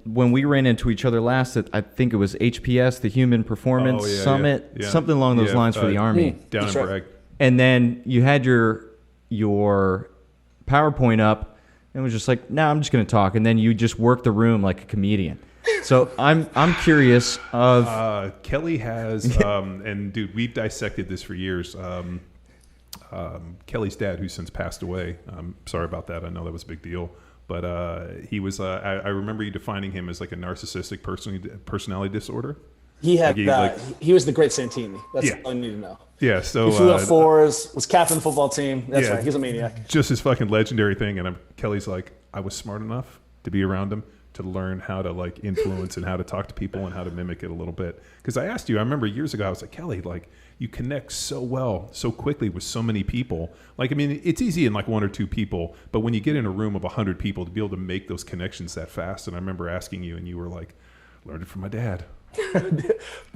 when we ran into each other last at, I think it was HPS, the Human Performance Summit, something along those lines for the Army. Down in Bragg. And then you had your PowerPoint up and was just like, no, I'm just going to talk. And then you just worked the room like a comedian. So I'm curious of... Kelly has, and dude, we've dissected this for years. Kelly's dad, who's since passed away. Sorry about that. I know that was a big deal. But he was, I remember you defining him as like a narcissistic personality disorder. He had, he was the great Santini. That's all I need to know. Yeah, so he flew up fours, was captain of the football team. That's right, he's a maniac. Just his fucking legendary thing. And Kelly's like, I was smart enough to be around him to learn how to like influence and how to talk to people and how to mimic it a little bit. Because I asked you, I remember years ago, I was like, Kelly, like you connect so well, so quickly with so many people. Like, I mean, it's easy in like one or two people, but when you get in a room of 100 people to be able to make those connections that fast. And I remember asking you and you were like, learned it from my dad.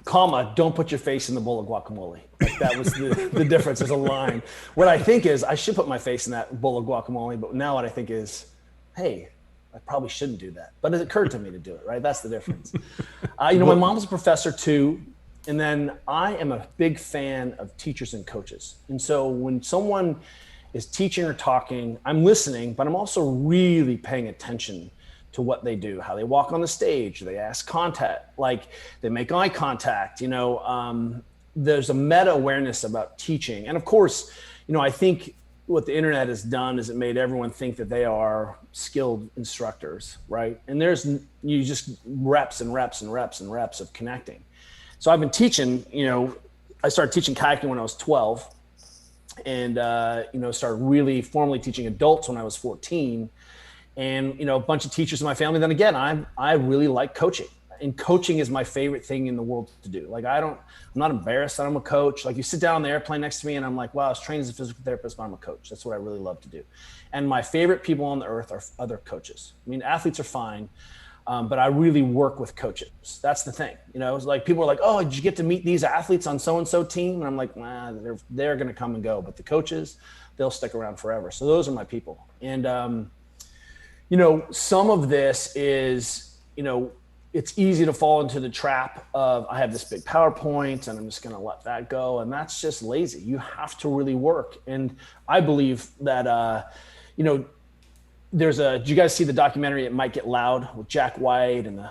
Comma, don't put your face in the bowl of guacamole. Like that was the difference. There's a line. What I think is I should put my face in that bowl of guacamole, but now what I think is, hey, I probably shouldn't do that. But it occurred to me to do it, right? That's the difference. My mom was a professor too. And then I am a big fan of teachers and coaches. And so when someone is teaching or talking, I'm listening, but I'm also really paying attention to what they do, how they walk on the stage, they ask contact, like they make eye contact, there's a meta awareness about teaching. And of course, I think what the internet has done is it made everyone think that they are skilled instructors, right? And you just reps and reps and reps and reps of connecting. So I've been teaching, I started teaching kayaking when I was 12 and, started really formally teaching adults when I was 14. And, a bunch of teachers in my family. Then again, I really like coaching, and coaching is my favorite thing in the world to do. Like, I'm not embarrassed that I'm a coach. Like, you sit down on the airplane next to me and I'm like, wow, I was trained as a physical therapist, but I'm a coach. That's what I really love to do. And my favorite people on the earth are other coaches. I mean, athletes are fine, but I really work with coaches. That's the thing. It's like people are like, oh, did you get to meet these athletes on so-and-so team? And I'm like, nah, they're going to come and go. But the coaches, they'll stick around forever. So those are my people. And, some of this is, it's easy to fall into the trap of I have this big PowerPoint and I'm just going to let that go. And that's just lazy. You have to really work. And I believe that, did you guys see the documentary It Might Get Loud with Jack White and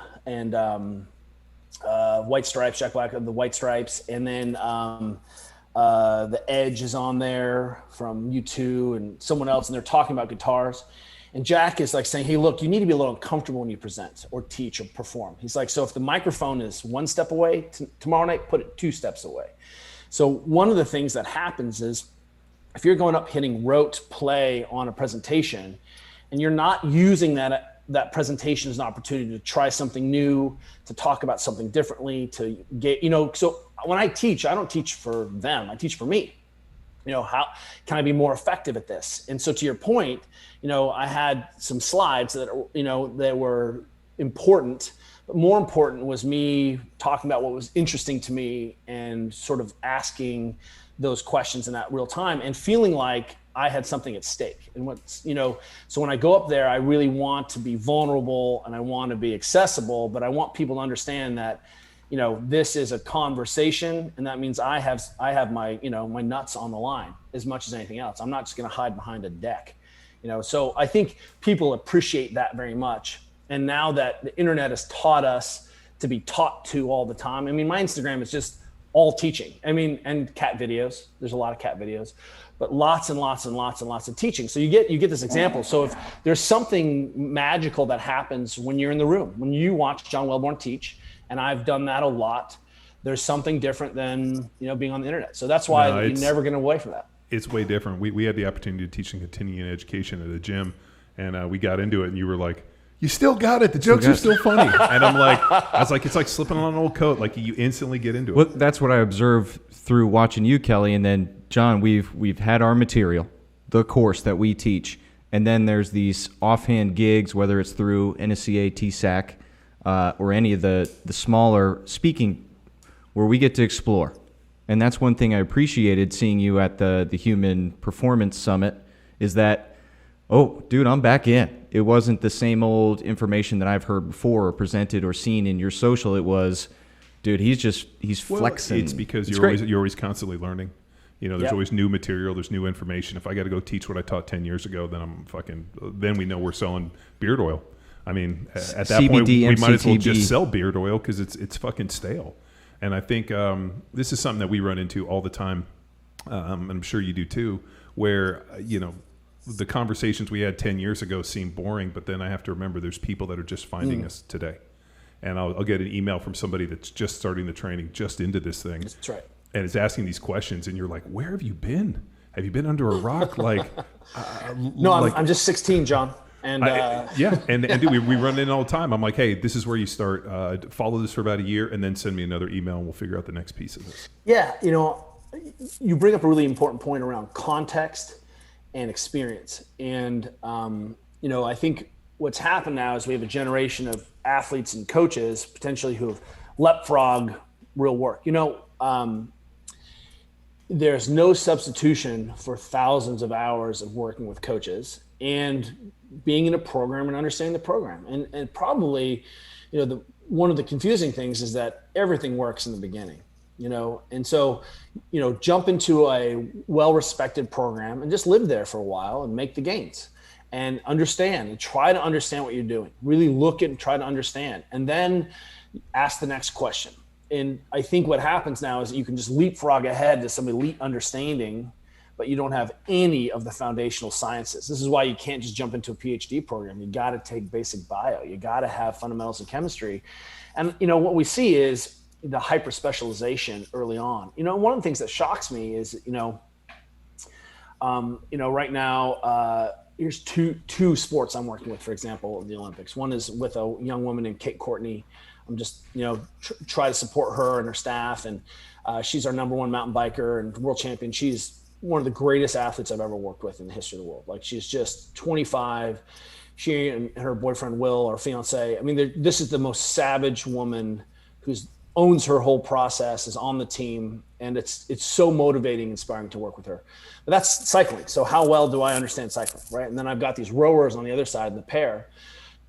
White Stripes, Jack White of the White Stripes. And then The Edge is on there from U2 and someone else, and they're talking about guitars. And Jack is like saying, hey, look, you need to be a little uncomfortable when you present or teach or perform. He's like, so if the microphone is one step away, tomorrow night, put it 2 steps away. So one of the things that happens is if you're going up hitting rote play on a presentation and you're not using that presentation as an opportunity to try something new, to talk about something differently, to get, so when I teach, I don't teach for them, I teach for me. How can I be more effective at this? And so to your point, I had some slides that, that were important, but more important was me talking about what was interesting to me and sort of asking those questions in that real time and feeling like I had something at stake. And so when I go up there, I really want to be vulnerable and I want to be accessible, but I want people to understand that this is a conversation, and that means I have my, my nuts on the line as much as anything else. I'm not just going to hide behind a deck, so I think people appreciate that very much. And now that the internet has taught us to be taught to all the time. I mean, my Instagram is just all teaching. I mean, and cat videos, there's a lot of cat videos, but lots and lots and lots and lots of teaching. So you get this example. So if there's something magical that happens when you're in the room, when you watch John Welborn teach, and I've done that a lot, there's something different than, being on the internet. So that's why you never get away from that. It's way different. We had the opportunity to teach in continuing education at a gym, and we got into it, and you were like, you still got it. The jokes are still funny. And I was like, it's like slipping on an old coat. Like you instantly get into it. Well, that's what I observed through watching you, Kelly. And then John, we've had our material, the course that we teach. And then there's these offhand gigs, whether it's through NSCA, TSAC, or any of the smaller speaking where we get to explore. And that's one thing I appreciated seeing you at the Human Performance Summit is that oh, dude, I'm back in. It wasn't the same old information that I've heard before or presented or seen in your social. It was, dude, he's flexing. It's because It's you're always constantly learning. You know, there's Yep. always new material, there's new information. If I got to go teach what I taught 10 years ago, then we know we're selling beard oil. I mean, at that CBD, point, we might as well MCTB. just sell beard oil because it's fucking stale. And I think this is something that we run into all the time. I'm sure you do too, where, the conversations we had 10 years ago seem boring, but then I have to remember there's people that are just finding us today. And I'll get an email from somebody that's just starting the training, just into this thing. That's right. And is asking these questions, and you're like, where have you been? Have you been under a rock? Like, No, I'm just 16, John. And and dude, we run in all the time. I'm like, hey, this is where you start. Follow this for about a year, and then send me another email, and we'll figure out the next piece of this. Yeah, you bring up a really important point around context and experience. And, I think what's happened now is we have a generation of athletes and coaches potentially who have leapfrogged real work. There's no substitution for thousands of hours of working with coaches and being in a program and understanding the program. And probably, one of the confusing things is that everything works in the beginning, and so, jump into a well-respected program and just live there for a while and make the gains and understand and try to understand what you're doing. Really look at and try to understand, and then ask the next question. And I think what happens now is that you can just leapfrog ahead to some elite understanding, but you don't have any of the foundational sciences. This is why you can't just jump into a PhD program. You got to take basic bio. You got to have fundamentals of chemistry. And, what we see is the hyper specialization early on. One of the things that shocks me is, right now, here's two sports I'm working with, for example, in the Olympics. One is with a young woman named Kate Courtney. I'm just, try to support her and her staff. And she's our number one mountain biker and world champion. She's one of the greatest athletes I've ever worked with in the history of the world. Like, she's just 25. She and her boyfriend, Will, our fiance, this is the most savage woman who owns her whole process, is on the team. And it's so motivating, inspiring to work with her. But that's cycling. So how well do I understand cycling, right? And then I've got these rowers on the other side in the pair,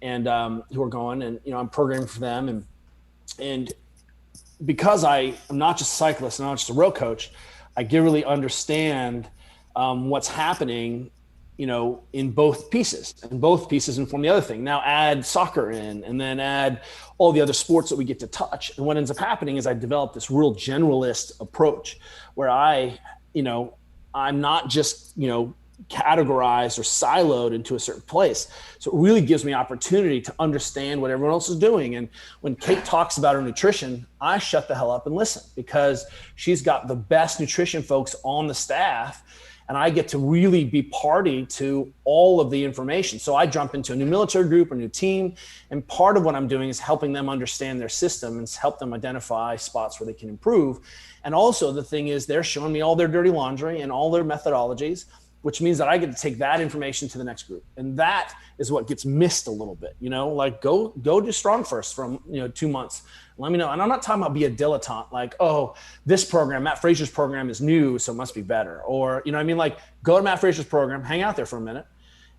and who are going, and I'm programming for them, and because I am not just a cyclist, not just a row coach, I really understand what's happening, in both pieces, and both pieces inform the other thing. Now add soccer in, and then add all the other sports that we get to touch. And what ends up happening is I develop this real generalist approach where I'm not just, categorized or siloed into a certain place. So it really gives me opportunity to understand what everyone else is doing. And when Kate talks about her nutrition, I shut the hell up and listen, because she's got the best nutrition folks on the staff, and I get to really be party to all of the information. So I jump into a new military group, a new team, and part of what I'm doing is helping them understand their system and help them identify spots where they can improve. And also the thing is, they're showing me all their dirty laundry and all their methodologies, which means that I get to take that information to the next group. And that is what gets missed a little bit, like go do strong first from, 2 months. Let me know. And I'm not talking about be a dilettante, like, oh, this program, Matt Fraser's program is new, so it must be better. Or, like, go to Matt Fraser's program, hang out there for a minute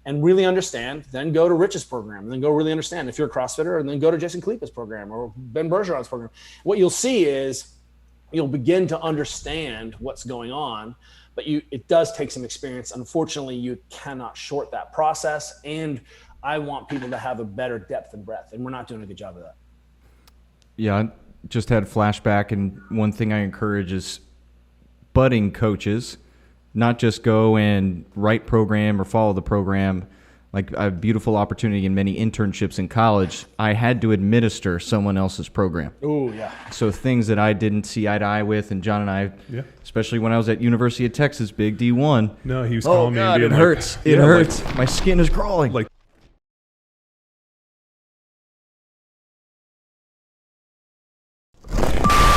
and really understand, then go to Rich's program, and then go really understand if you're a CrossFitter, and then go to Jason Kalipa's program or Ben Bergeron's program. What you'll see is you'll begin to understand what's going on. But it does take some experience. Unfortunately, you cannot short that process. And I want people to have a better depth and breadth. And we're not doing a good job of that. Yeah, I just had a flashback. And one thing I encourage is budding coaches, not just go and write program or follow the program. Like, I have a beautiful opportunity in many internships in college. I had to administer someone else's program. Oh, yeah. So things that I didn't see eye to eye with, and John and I, especially when I was at University of Texas, Big D1. No, he was calling me. Oh, God, it hurts. It hurts. My skin is crawling. Like,